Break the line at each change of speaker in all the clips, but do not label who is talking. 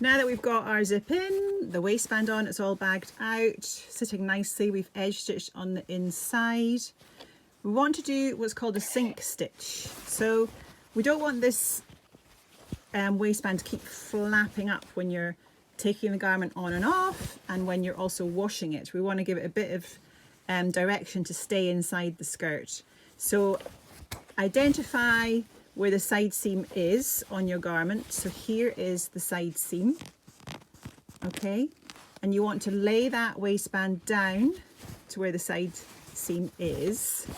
Now that we've got our zip in, the waistband on, it's all bagged out, sitting nicely. We've edge stitched on the inside. We want to do what's called a sink stitch. So we don't want this waistband to keep flapping up when you're taking the garment on and off, and when you're also washing it. We want to give it a bit of direction to stay inside the skirt. So identify where the side seam is on your garment. So here is the side seam, okay? And you want to lay that waistband down to where the side seam is.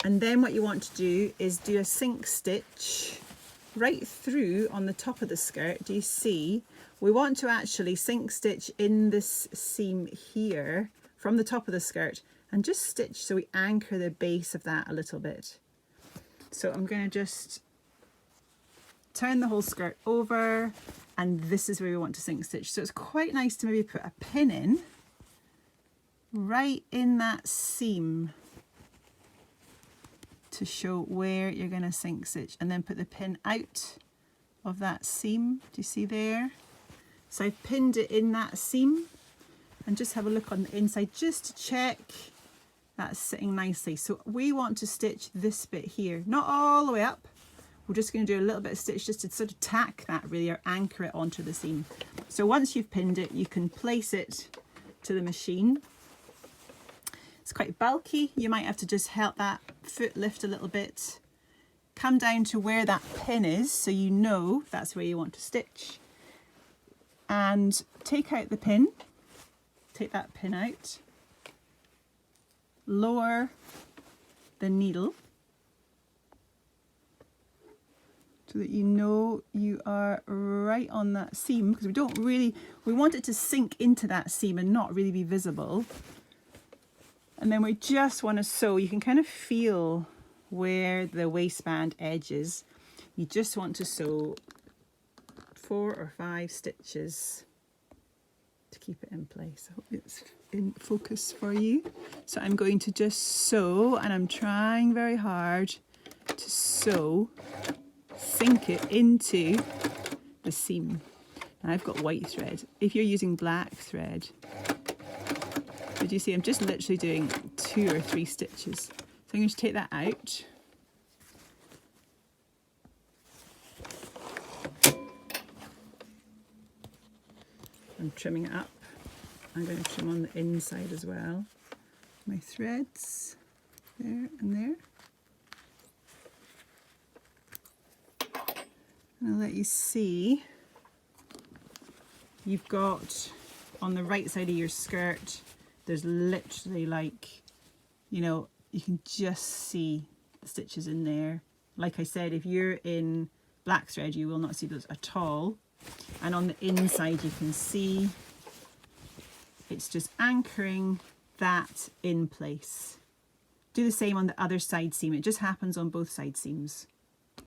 And then what you want to do is do a sink stitch right through on the top of the skirt. Do you see? We want to actually sink stitch in this seam here from the top of the skirt and just stitch so we anchor the base of that a little bit. So I'm going to just turn the whole skirt over, and this is where we want to sink stitch. So it's quite nice to maybe put a pin in right in that seam to show where you're going to sink stitch, and then put the pin out of that seam. Do you see there? So I've pinned it in that seam, and just have a look on the inside just to check that's sitting nicely. So we want to stitch this bit here, not all the way up. We're just going to do a little bit of stitch just to sort of tack that really, or anchor it onto the seam. So once you've pinned it, you can place it to the machine. It's quite bulky. You might have to just help that foot lift a little bit. Come down to where that pin is, so you know that's where you want to stitch. And take out the pin. Take that pin out. Lower the needle so that you know you are right on that seam, because we want it to sink into that seam and not really be visible. And then we just want to sew. You can kind of feel where the waistband edge is. You just want to sew 4 or 5 stitches to keep it in place. I hope it's in focus for you. So I'm going to just sew, and I'm trying very hard to sew, sink it into the seam. And I've got white thread. If you're using black thread, but you see I'm just literally doing 2 or 3 stitches. So I'm going to take that out. I'm trimming it up. I'm going to trim on the inside as well. My threads, there and there. And I'll let you see. You've got on the right side of your skirt, there's literally like, you know, you can just see the stitches in there. Like I said, if you're in black thread, you will not see those at all. And on the inside, you can see it's just anchoring that in place. Do the same on the other side seam. It just happens on both side seams.